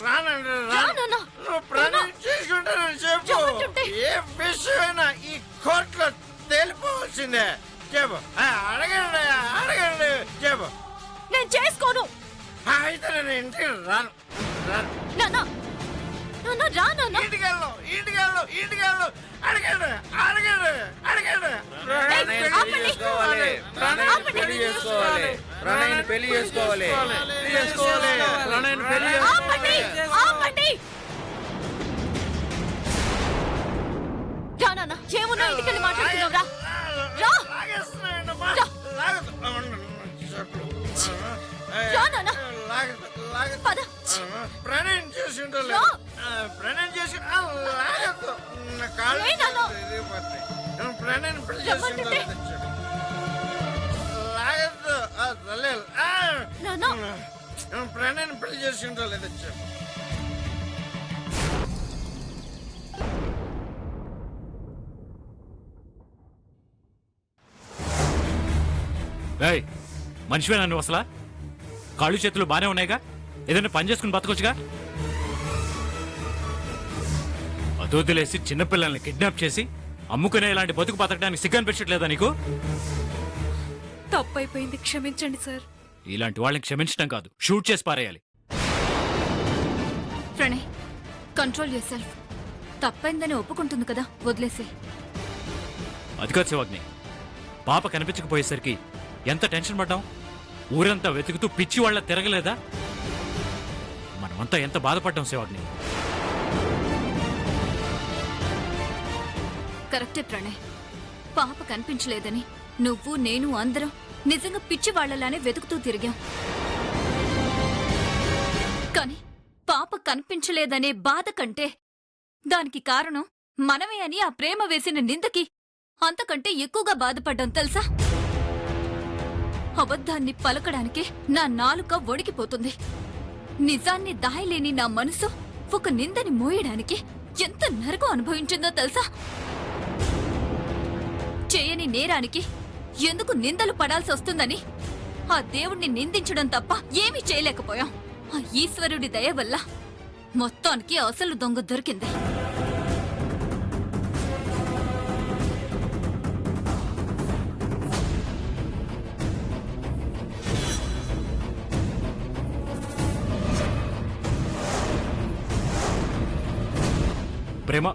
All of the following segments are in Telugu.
రానండి నువ్వు ప్రణయం చేసుకుంటానని చెప్పు. ఏ విషయమైనా ఈ కోర్టులో తేలిపోవాల్సిందే. చెప్పు, అడగండి అడగండి చెప్పు. నేను చేసుకోను. అయితే నేను ఇంటికి రాను రాను. ఇంటికి వెళ్ళు ఇంటికి వెళ్ళు ఇంటికి వెళ్ళు. అడగండి అడగండి అడగండి. పెళ్లి చేసుకోవాలి. ప్రణయ్ పెళ్లి చేసుకోవాలి. ఏమున్నా ఇంటికెళ్ళి మాట్లాడుతున్నావు రా. ప్రణయం చేసి ప్రణయం చేసి ప్రణయం పెళ్లి చేసి ప్రణయం పెళ్లి చేసి లేదో చెప్పు. మనిషివే నన్ను అసలా కాళ్ళు చేతులు బానే ఉన్నాయిగా, ఏదైనా పని చేసుకుని బతకొచ్చుగా. అదొదిలేసి చిన్నపిల్లల్ని కిడ్నాప్ చేసి అమ్ముకునే ఇలాంటి బతుకు బతకడానికి సిగ్గనిపించట్లేదా నీకు? తప్పైపోయింది, క్షమించండి సార్. ఇలాంటి వాళ్ళని క్షమించడం కాదు, షూట్ చేసి పారేయాలి. Pranay, control yourself. తప్పైందని ఒప్పుకుంటుంది కదా, వదిలేసే. అది కాదు శివాగ్ని, పాప కనిపించకపోయేసరికి ఎంత టెన్షన్ పడ్డాం. ఊరంతా వెతుకుతూ పిచ్చి వాళ్ళ తిరగలేదా? మనమంతా ఎంత బాధపడ్డాం శివాగ్ని. కరెక్టే ప్రణయ్, పాప కనిపించలేదని నువ్వు నేను అందరం నిజంగా పిచ్చి వాళ్లలానే వెతుకుతూ తిరిగాం. కాని పాప కనిపించలేదనే బాధ కంటే దానికి కారణం మనమే అని ఆ ప్రేమ వేసిన నిందకి అంతకంటే ఎక్కువగా బాధపడ్డాం తెలుసా. అబద్ధాన్ని పలకడానికే నా నాలుక వణికిపోతుంది. నిజాన్ని దాయలేని నా మనసు ఒక నిందని మోయడానికి ఎంత నరకం అనుభవించిందో తెలుసా. చేయని నేరానికి ఎందుకు నిందలు పడాల్సి వస్తుందని ఆ దేవుణ్ణి నిందించడం తప్ప ఏమీ చేయలేకపోయాం. ఆ ఈశ్వరుడి దయ వల్ల మొత్తానికి అసలు దొంగ దొరికింది. ప్రేమ,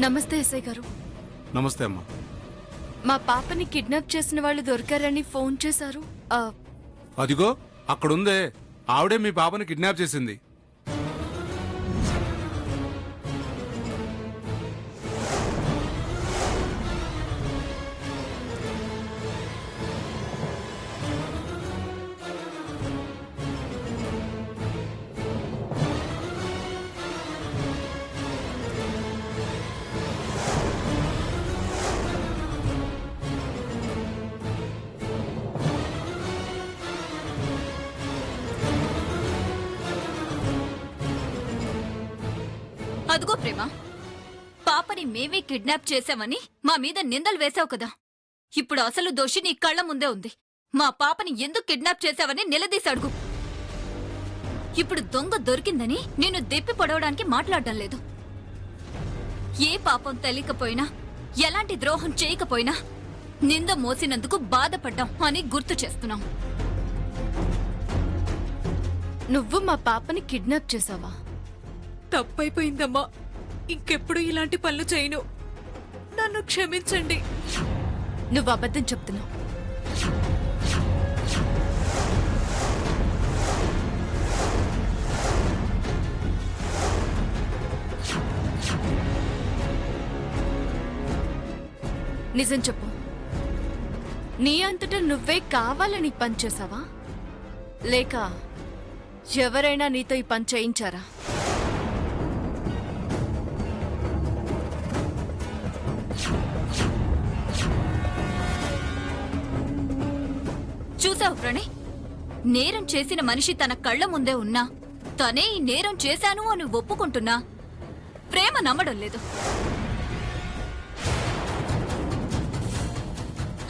నమస్తే ఎస్ఐ గారు. నమస్తే అమ్మా. మా పాపని కిడ్నాప్ చేసిన వాళ్ళు దొరికారని ఫోన్ చేశారు. అదిగో అక్కడుందే, ఆవిడే మీ పాపని కిడ్నాప్ చేసింది. అదుగో ప్రేమ, పాపని మేమే కిడ్నాప్ చేశామని మా మీద నిందలు వేశావు కదా. ఇప్పుడు అసలు దోషి నీ కళ్ల ముందే ఉంది. మా పాపని ఎందుకు కిడ్నాప్ చేశావని నిలదీసి అడుగు. ఇప్పుడు దొంగ దొరికిందని నేను దెప్పి పొడవడానికి మాట్లాడడం లేదు. ఏ పాపం తెలియకపోయినా, ఎలాంటి ద్రోహం చేయకపోయినా నింద మోసినందుకు బాధపడ్డాం అని గుర్తు చేస్తున్నాం. నువ్వు మా పాపని కిడ్నాప్ చేసావా? తప్పైపోయిందమ్మా, ఇంకెప్పుడు ఇలాంటి పనులు చేయను. నన్ను క్షమించండి. నువ్వు అబద్ధం చెప్తున్నావు. నిజం చెప్పు, నీ అంతటా నువ్వే కావాలని పని చేసావా, లేక ఎవరైనా నీతో ఈ పని చేయించారా? చూసావు ప్రణయ్, నేరం చేసిన మనిషి తన కళ్ల ముందే ఉన్నా తనే ఈ నేరం చేశాను అని ఒప్పుకుంటున్నా ప్రేమ నమ్మడం లేదు.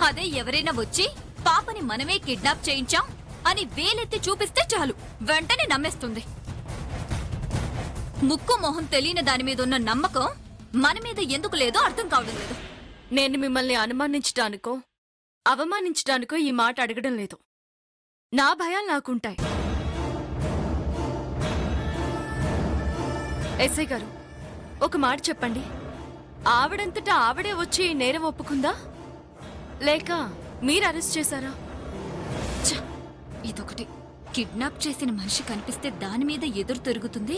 అదే ఎవరైనా వచ్చి పాపని మనమే కిడ్నాప్ చేయించాం అని వేలెత్తి చూపిస్తే చాలు వెంటనే నమ్మేస్తుంది. ముక్కు మొహం తెలియని దాని మీద ఉన్న నమ్మకం మన మీద ఎందుకు లేదో అర్థం కావడం లేదు. నేను మిమ్మల్ని అనుమానించడానికో అవమానించడానికో ఈ మాట అడగడం లేదు. నా భయాలు నాకుంటాయి. ఎస్ఐ గారు, ఒక మాట చెప్పండి. ఆవిడంతటా ఆవిడే వచ్చి ఈ నేరం ఒప్పుకుందా, లేక మీరు అరెస్ట్ చేశారా? ఛ! ఇదొకటి. కిడ్నాప్ చేసిన మనిషి కనిపిస్తే దాని మీద ఎదురు తిరుగుతుంది,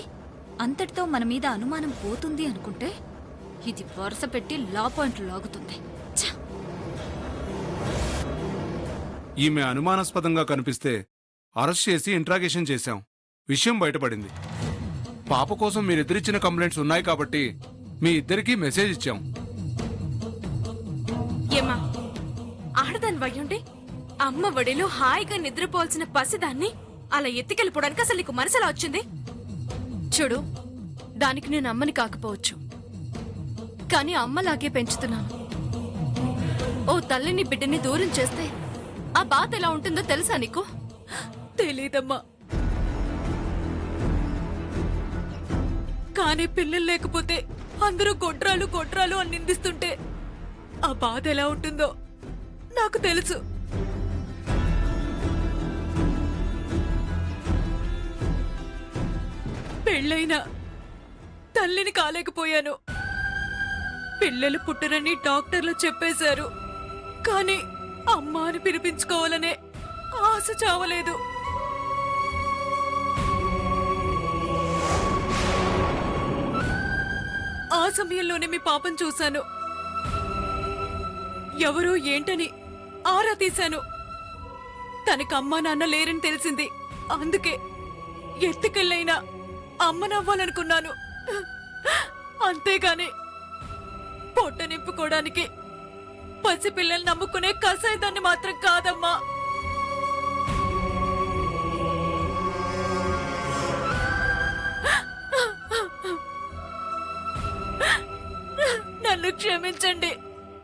అంతటితో మన మీద అనుమానం పోతుంది అనుకుంటే ఇది వరుస పెట్టి లా పాయింట్లు లాగుతుంది. ఛ! ఈమె అనుమానాస్పదంగా కనిపిస్తే అరెస్ట్ చేసి ఇంట్రాగేషన్ చేశాం. విషయం బయటపడింది. పాప కోసం మీరిద్దరిచ్చిన కంప్లైంట్స్ ఉన్నాయి కాబట్టి మీ ఇద్దరికీ మెసేజ్ ఇచ్చాం. ఏమా ఆడదాని వయ్యుండి అమ్మ ఒడిలో హాయిగా నిద్రపోవాల్సిన పసిదాన్ని అలా ఎత్తికెళ్ళిపోవడానికి అసలు నీకు మనసులా వచ్చింది? చూడు, దానికి నేను అమ్మని కాకపోవచ్చు, కానీ అమ్మలాగే పెంచుతున్నాను. ఓ తల్లిని బిడ్డని దూరం చేస్తే ఆ బాధ ఎలా ఉంటుందో తెలుసా నీకు? తెలీదమ్మా, కానీ పిల్లలు లేకపోతే అందరూ కొట్రాలు కొట్రాలు అని నిందిస్తుంటే ఆ బాధ ఎలా ఉంటుందో నాకు తెలుసు. పెళ్ళైనా తల్లిని కాలేకపోయాను. పిల్లలు పుట్టరని డాక్టర్లు చెప్పేశారు, కానీ అమ్మ అని పిలిపించుకోవాలనే ఆశ చావలేదు. ఆ సమయంలోనే మీ పాపం చూశాను. ఎవరో ఏంటని ఆరా తీశాను. తనకి అమ్మా నాన్న లేరని తెలిసింది. అందుకే ఎత్తుకెళ్ళైనా అమ్మనవ్వాలనుకున్నాను. అంతేగాని పొట్ట నింపుకోవడానికి పసిపిల్లల్ని నమ్ముకునే కసాయిదాన్ని మాత్రం కాదమ్మా. నన్ను క్షమించండి,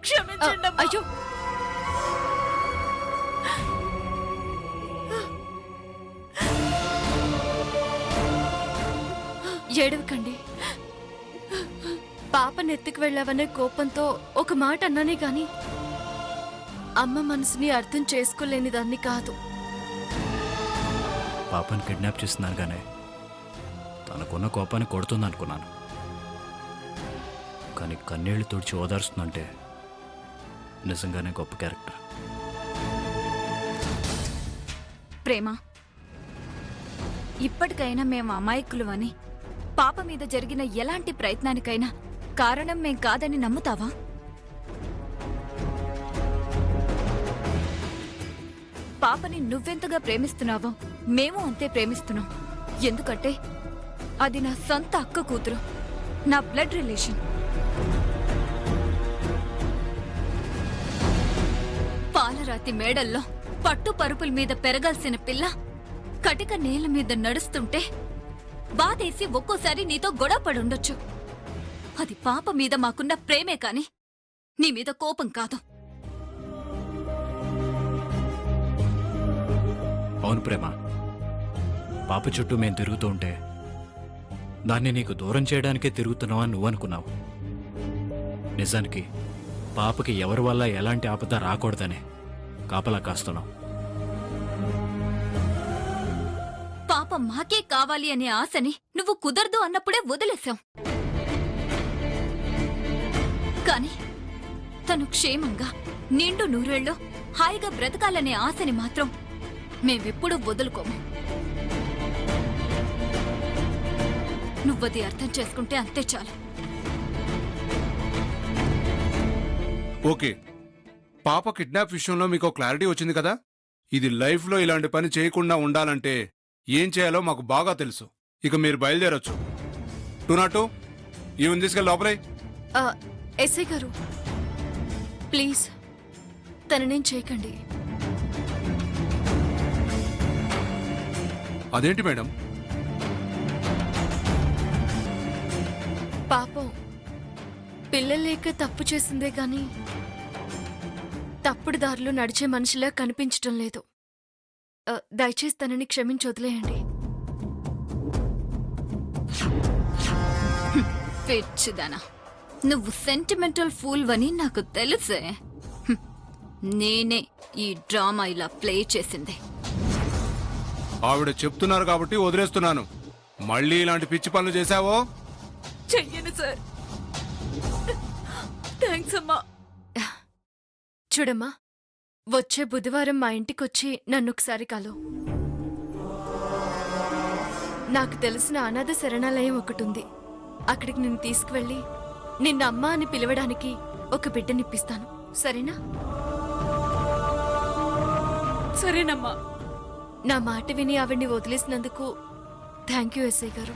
క్షమించండి అమ్మా. అయ్యో, ఏడవకండి. పాపని ఎత్తుకు వెళ్ళావనే కోపంతో ఒక మాట అన్నానే గాని అమ్మ మనసుని అర్థం చేసుకోలేని దాన్ని కాదు. పాపని కిడ్నాప్ చేస్తున్నాను కానీ తనకున్న కోపాన్ని కొడుతుందనుకున్నాను. కానీ కన్నీళ్లు తుడిచి ఓదార్స్తుందంటే నిజంగానే గొప్ప క్యారెక్టర్. ప్రేమ, ఇప్పటికైనా మేము అమాయకులు అని పాప మీద జరిగిన ఎలాంటి ప్రయత్నానికైనా కారణం మేం కాదని నమ్ముతావా? పాపని నువ్వెంతగా ప్రేమిస్తున్నావో మేము అంతే ప్రేమిస్తున్నాం. ఎందుకంటే అది నా సొంత అక్క కూతురు, నా బ్లడ్ రిలేషన్. పాలరాతి మేడల్లో పట్టు పరుపుల మీద పెరగాల్సిన పిల్ల కటిక నేల మీద నడుస్తుంటే బాధేసి ఒక్కోసారి నీతో గొడవ పడుండొచ్చు. అది పాప మీద మాకున్న ప్రేమే కాని నీ మీద కోపం కాదు. అవును ప్రేమ, పాప చుట్టూ మేము తిరుగుతూ ఉంటే దాన్ని నీకు దూరం చేయడానికే తిరుగుతున్నావని నువ్వు అనుకున్నావు. నిజానికి పాపకి ఎవరి వల్ల ఎలాంటి ఆపద రాకూడదని కాపలా కాస్తున్నావు. పాప మాకే కావాలి అనే ఆశని నువ్వు కుదరదు అన్నప్పుడే వదిలేశాం. కాని తను క్షేమంగా నిండు నూరేళ్ళు హాయిగా బ్రతకాలనే ఆశని మాత్రం మేమెప్పుడూ వదులుకోము. నువ్వది అర్థం చేసుకుంటే అంతే చాలు. ఓకే, పాప కిడ్నాప్ విషయంలో మీకు క్లారిటీ వచ్చింది కదా. ఇది లైఫ్లో ఇలాంటి పని చేయకుండా ఉండాలంటే ఏం చేయాలో మాకు బాగా తెలుసు. ఇక మీరు బయలుదేరొచ్చు. 202 ఈవెన్ తీసుకెళ్ళి లోపలే. ఎస్ఐ గారు, ప్లీజ్ తననేం చేయకండి. అదేంటి మేడం? పాపం పిల్లలేక తప్పు చేసిందే గాని తప్పుడు దారిలో నడిచే మనిషిలా కనిపించటం లేదు. దయచేసి తనని క్షమించి వదిలేయండి. పిచ్చిదానా, నువ్వు సెంటిమెంటల్ ఫూల్ వని నాకు తెలుసే. నేనే ఈ డ్రామా ఇలా ప్లే చేసింది. ఆవిడ చెప్తున్నారు కాబట్టి వదిలేస్తున్నాను. మళ్ళీ ఇలాంటి పిచ్చి పనులు చేశావో చెయ్యను సార్. థ్యాంక్స్ అమ్మా. చూడమ్మా, వచ్చే బుధవారం మా ఇంటికొచ్చి నన్నొకసారి కలు. నాకు తెలిసిన అనాథ శరణాలయం ఒకటుంది. అక్కడికి నిన్ను తీసుకువెళ్ళి నిన్న అమ్మ అని పిలవడానికి ఒక బిడ్డనిప్పిస్తాను. సరేనా? సరేనమ్మా. నా మాట విని ఆవిడ్ని వదిలేసినందుకు థ్యాంక్ యూ ఎస్ఐ గారు.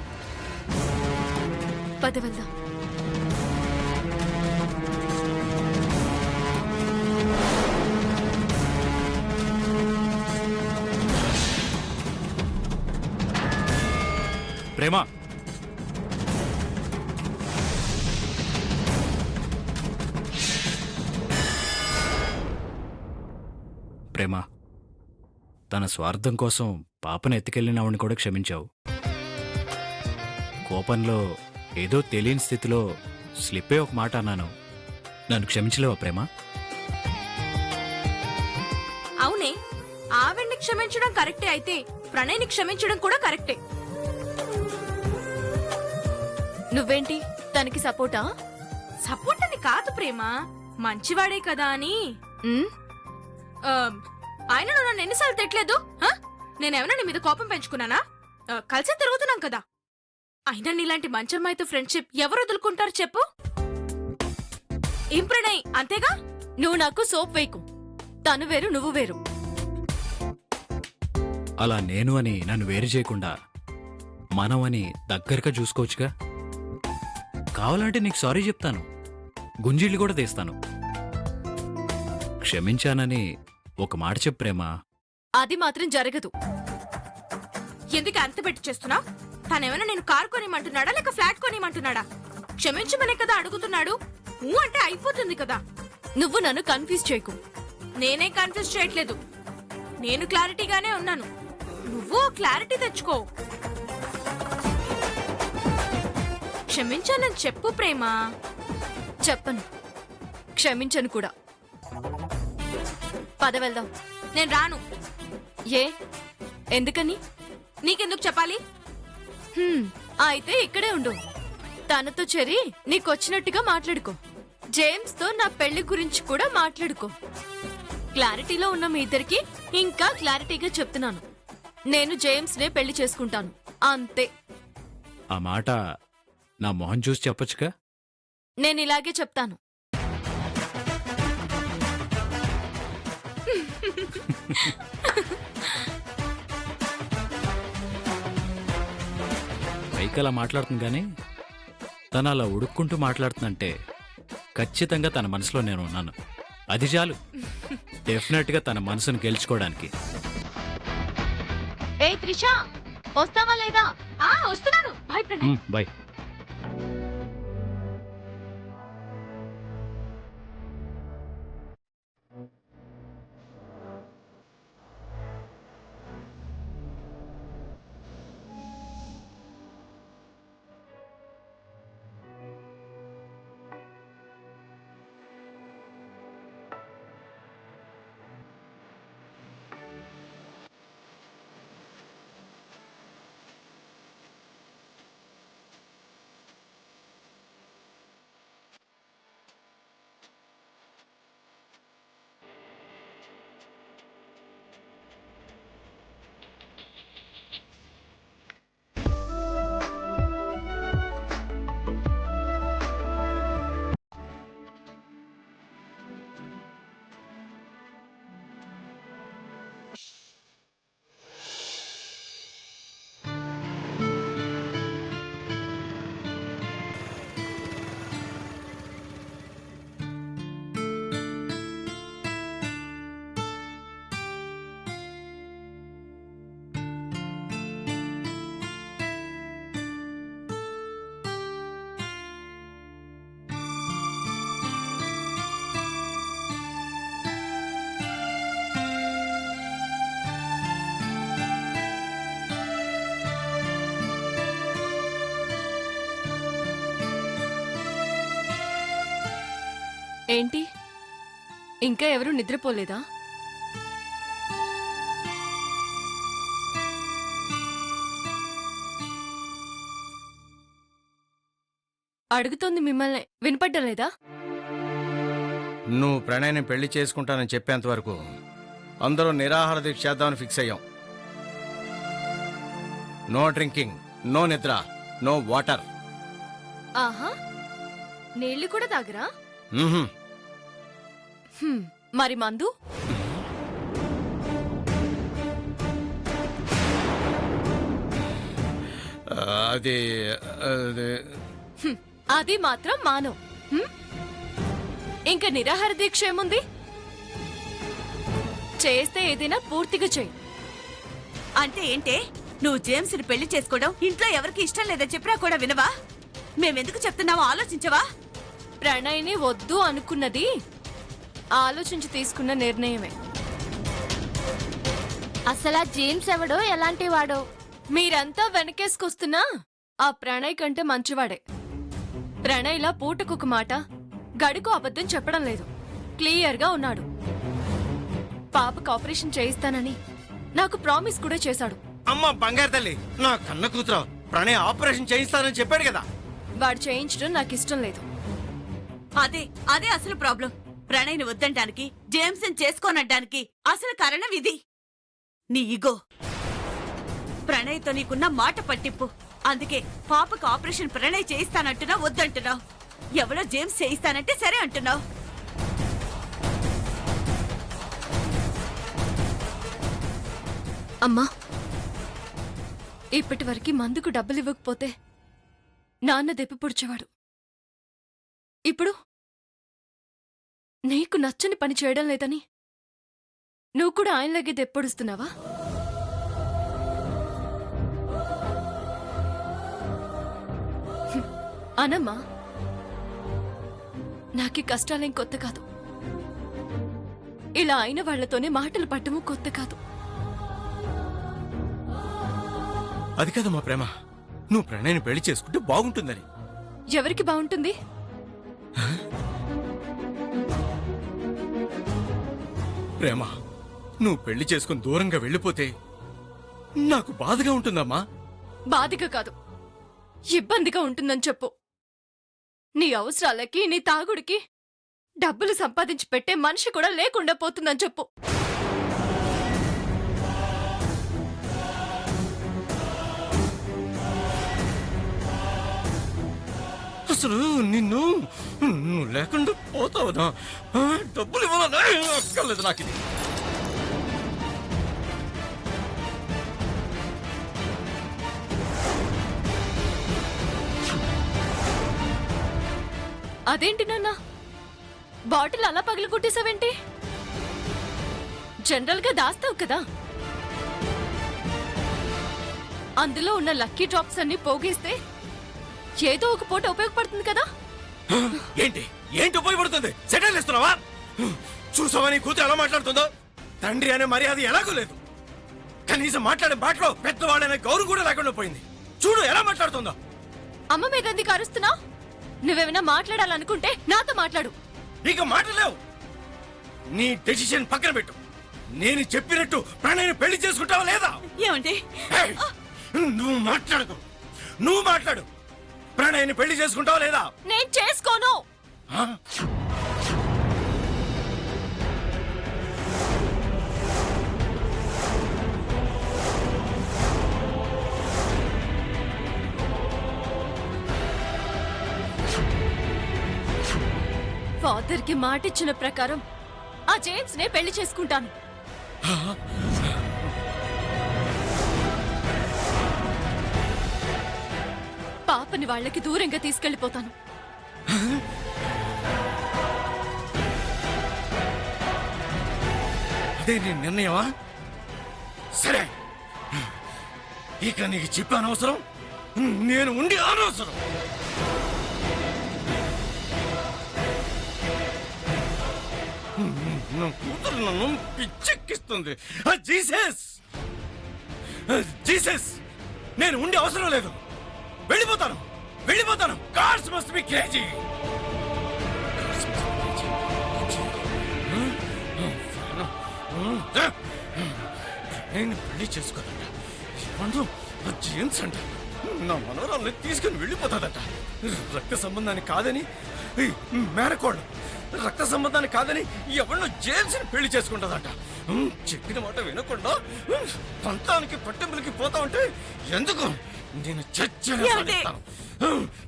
పద వెళ్దాం. ప్రేమ, ప్రేమ, తన స్వార్థం కోసం పాపను ఎత్తుకెళ్లిన ఆవిడని కూడా క్షమించావు. కోపంలో ఏదో తెలియని స్థితిలో స్లిప్పే ఒక మాట అన్నాను. నన్ను క్షమించలేవా ప్రేమ? అవునే, ఆవిడ్ని క్షమించడం కరెక్టే అయితే ప్రణయ్ని క్షమించడం కూడా కరెక్టే. నువ్వేంటి తనకి సపోర్టా? సపోర్ట్ అని కాదు ప్రేమ, మంచివాడే కదా అని. ఉమ్, ఆయన నువ్వు నన్ను ఎన్నిసార్లు తిట్టలేదు? నేనేమన్నా నీ మీద కోపం పెంచుకున్నానా? కలిసి తిరుగుతున్నాం కదా. అయినా నీలాంటి మంచమ్మాయితో ఫ్రెండ్షిప్ ఎవరు వదులుకుంటారు చెప్పు? ఏం ప్రణయ్, అంతేగా? నువ్వు నాకు సోప్ వేయకు. తను వేరు, నువ్వు వేరు. అలా నేను అని నన్ను వేరు చేయకుండా మనం అని దగ్గరగా చూసుకోవచ్చుగా. కావాలంటే నీకు సారీ చెప్తాను, గుంజీళ్ళు కూడా తీస్తాను. క్షమించానని ఒక మాట చెప్పు ప్రేమ. అది మాత్రం జరగదు. ఎందుకు అంత పెట్టి చేస్తున్నా? తనేమైనా నేను కార్ కొనిమంటున్నాడా లేక ఫ్లాట్ కొనిమంటున్నాడా? క్షమించమనే కదా అడుగుతున్నాడు. అంటే అయిపోతుంది కదా. నువ్వు నన్ను కన్ఫ్యూజ్ చేయకు. నేనే కన్ఫ్యూజ్ చేయట్లేదు, నేను క్లారిటీగానే ఉన్నాను. నువ్వు క్లారిటీ తెచ్చుకో. క్షమించానని చెప్పు ప్రేమ. చెప్పను, క్షమించను కూడా. పద వెళ్దాం. నేను రాను. ఏ, ఎందుకని? నీకెందుకు చెప్పాలి? అయితే ఇక్కడే ఉండు. తనతో చెరి నీకొచ్చినట్టుగా మాట్లాడుకో. జేమ్స్ తో నా పెళ్లి గురించి కూడా మాట్లాడుకో. క్లారిటీలో ఉన్న మీ ఇద్దరికి ఇంకా క్లారిటీగా చెప్తున్నాను, నేను జేమ్స్ నే పెళ్లి చేసుకుంటాను, అంతే. ఆ మాట నా మొహం చూసి చెప్పొచ్చుగా. నేను ఇలాగే చెప్తాను. పైకి అలా మాట్లాడుతుంది కానీ తను అలా ఉడుక్కుంటూ మాట్లాడుతుందంటే ఖచ్చితంగా తన మనసులో నేను ఉన్నాను. అది చాలు డెఫినెట్గా తన మనసును గెలుచుకోవడానికి. ఏ త్రిషా, వస్తావా లేదా? వస్తున్నాను. బాయ్ ప్రణయ్. బాయ్. ఏంటి ఇంకా ఎవరు నిద్రపోలేదా? అడుగుతోంది మిమ్మల్ని, వినపడ్డం లేదా? నువ్వు ప్రణయ్ని పెళ్లి చేసుకుంటానని చెప్పేంత వరకు అందరూ నిరాహార దీక్ష చేద్దామని ఫిక్స్ అయ్యాం. నో డ్రింకింగ్, నో నిద్ర, నో వాటర్. ఆహా, నీళ్లు కూడా తాగరా? మ్మ్హ్మ్. మరి మందు? అది అది అది మాత్రం మానవ్. ఇంకా నిరాహార దీక్ష ఏముంది? చేస్తే ఏదైనా పూర్తిగా చేయి. అంటే ఏంటే నువ్వు జేమ్స్ని పెళ్లి చేసుకోవడం ఇంట్లో ఎవరికి ఇష్టం లేదని చెప్పినా కూడా వినవా? మేమెందుకు చెప్తున్నావో ఆలోచించవా? ప్రణయ్ని వద్దు అనుకున్నది ఆలోచించి తీసుకున్న నిర్ణయమే. అసలు ఆ జేమ్స్ ఎవడో ఎలాంటి వాడో మీరంతా వెనకేసుకొస్తున్నా ఆ ప్రణయ్ కంటే మంచివాడే. ప్రణయ్లా పూటకొక మాట, గడికో అబద్ధం చెప్పడం లేదు. క్లియర్గా ఉన్నాడు. పాపకు ఆపరేషన్ చేయిస్తానని నాకు ప్రామిస్ కూడా చేశాడు. అమ్మ బంగారు తల్లి, నా కన్న కూతురు ప్రణయ్ ఆపరేషన్ చేయిస్తానని చెప్పాడు కదా. వాడు చేయించడం నాకు ఇష్టం లేదు. అదే అదే అసలు ప్రాబ్లం. ప్రణయ్ని వద్దంటానికి, జేమ్స్ని చేసుకోనంటానికి అసలు కారణం ఇది. నీ ఇగో. ప్రణయ్తో నీకున్న మాట పట్టింపు. అందుకే పాపకు ఆపరేషన్ ప్రణయ్ చేయిస్తానంటున్నావు, వద్దంటున్నావు. ఎవరో జేమ్స్ చేయిస్తానంటే సరే అంటున్నావు. అమ్మా, ఇప్పటి వరకు మందుకు డబ్బులు ఇవ్వకపోతే నాన్న దెప్పి పొడిచేవాడు. ఇప్పుడు నీకు నచ్చని పని చేయడం లేదని నువ్వు కూడా ఆయనలాగే దెప్పొడుస్తున్నావా? అనమ్మా, నాకీ కష్టాలేం కొత్త కాదు. ఇలా అయిన వాళ్లతోనే మాటలు పట్టము కొత్త కాదు. అది కదా మా ప్రేమ, నువ్వు ప్రణయ్ని పెళ్లి చేసుకుంటే బాగుంటుందని. ఎవరికి బాగుంటుంది? ప్రేమ, నువ్వు పెళ్లి చేసుకుని దూరంగా వెళ్ళిపోతే నాకు బాధగా ఉంటుందమ్మా. బాధగా కాదు, ఇబ్బందిగా ఉంటుందని చెప్పు. నీ అవసరాలకి, నీ తాగుడికి డబ్బులు సంపాదించి పెట్టే మనిషి కూడా లేకుండా పోతుందని చెప్పు. అసలు నువ్వు లేకుండా పోతావునా? డబ్బులు ఇవ్వాలన్నా అక్కర్లేదు నాకు ఇది. అదేంటి నాన్న, బాటిల్ అలా పగిలి కొట్టేసావేంటి? జనరల్ గా దాస్తావు కదా. అందులో ఉన్న లక్కీ డ్రాప్స్ అన్ని పోగేస్తే ఏదో ఒక పూట ఉపయోగపడుతుంది కదా. ఏంటి ఉపయోగపడుతుంది? సెటిల్ ఇస్తున్నావా? చూసావా నీ కూతురు ఎలా మాట్లాడుతుందో? తండ్రి అనే మర్యాద ఎలాగూ లేదు. కనీసం మాట్లాడే మాటలో పెద్దవాళ్ళనే గౌరవం కూడా లేకుండా పోయింది. చూడు ఎలా మాట్లాడుతుందో. అమ్మ మీద ఎందుకు అరుస్తున్నావు? నువ్వేమైనా మాట్లాడాలనుకుంటే నాతో మాట్లాడు. ఇక మాటలేవు. నీ డెసిషన్ పక్కన పెట్టు. నేను చెప్పినట్టు ప్రణయ్ని పెళ్లి చేసుకుంటావా లేదా? ఏమండి? నువ్వు మాట్లాడు. ప్రణయ్ని పెళ్లి చేసుకుంటావా లేదా? నేను చేసుకోను. ఫాదర్ కి మాటిచ్చిన ప్రకారం ఆ జేమ్స్ నే పెళ్లి చేసుకుంటాను. పాపని వాళ్ళకి దూరంగా తీసుకెళ్లిపోతాను. అదే నీ నిర్ణయమా? సరే, ఇక నీకు చెప్పి అనవసరం, నేను ఉండి అనవసరం. నా కూతురు నన్ను పిచ్చెక్కిస్తుంది. జీసస్, నేను ఉండే అవసరం లేదు. వెళ్ళిపోతాను. Cars must be crazy. నేను పెళ్లి చేసుకోదంట ఏమంటూ జేమ్స్ అంట నా మనవరాల్ని తీసుకుని వెళ్ళిపోతాదట. రక్త సంబంధాన్ని కాదని ఈ మేనకోళ్ళు రక్త సంబంధాన్ని కాదని ఎవరినో జేమ్స్ ని పెళ్లి చేసుకుంటుందట. చెప్పిన మాట వినకుండా పంతానికి పట్టింపులకి పోతా ఉంటే ఎందుకు నేను చచ్చిన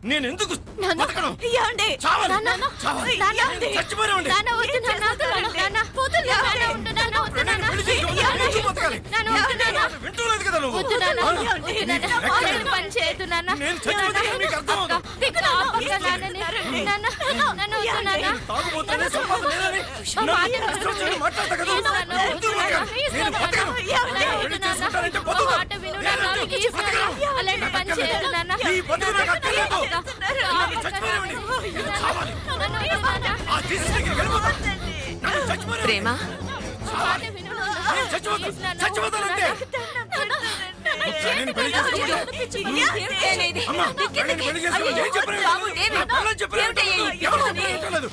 నేను ఎందుకు బతకను? ఏమండి? చావాలి. నాన్న, చావాలి. నాన్న, చచ్చిపోయామండి. నాన్న, వద్దు నాన్న, వద్దు నాన్న. పోతుంది నాన్న, ఉండు నాన్న, వద్దు నాన్న. పెళ్లి చేసుకోవద్దు. నేను ఎందుకు బతకాలి? నాన్న, వద్దు నాన్న. వింటూలేదు కదా నువ్వు? వద్దు నాన్న, ఆ? వద్దు నాన్న. అలాంటి పని చేయొద్దు నాన్న. నేను చచ్చిపోతే మీకు అర్థం అవుతుంది. దిగులు ఆపక్క నాన్నని. నాన్న, నాన్న, వద్దు నాన్న. తాగుబోతేనే సంపాదన లేదని మా మాట నాకు ఇష్టం వచ్చినట్టు మాట్లాడతా కదా. నాన్న, వద్దు వద్దు నాకు. నాన్న. నేను బతకను. నాన్న, పెళ్లి వద్దు నాన్న. చేసుకుంటానంటే మా బతుకు. మాట విను నాన్న, నేను ప్లీజ్ నాన్న. బతకను. అలాంటి పని చేయొద్దు నాన్న. ఈ బతుకు నాకు అక్కర్లేదు. ఆపక్క చచ్చిపోయామండి. నేను నాన్న. చావాలి. నాన్న, వద్దు నాన్న. ఆ జీసస్ దగ్గరికి వెళ్ళిపోతాను. నన్ను చచ్చిపోయాను. ప్రేమ మాట విను నాన్న. నేను చచ్చిపోతాను. ప్లీజ్ నాన్న. చచ్చిపోతానంటే. నేను పెళ్లి చేసుకుంటే అమ్మా, నేను పెళ్లి చేసుకోవాలి. ఏం చెప్పలేదు? నా పిల్లని చెప్పలేదు. ఎవరు చెప్పలేదు?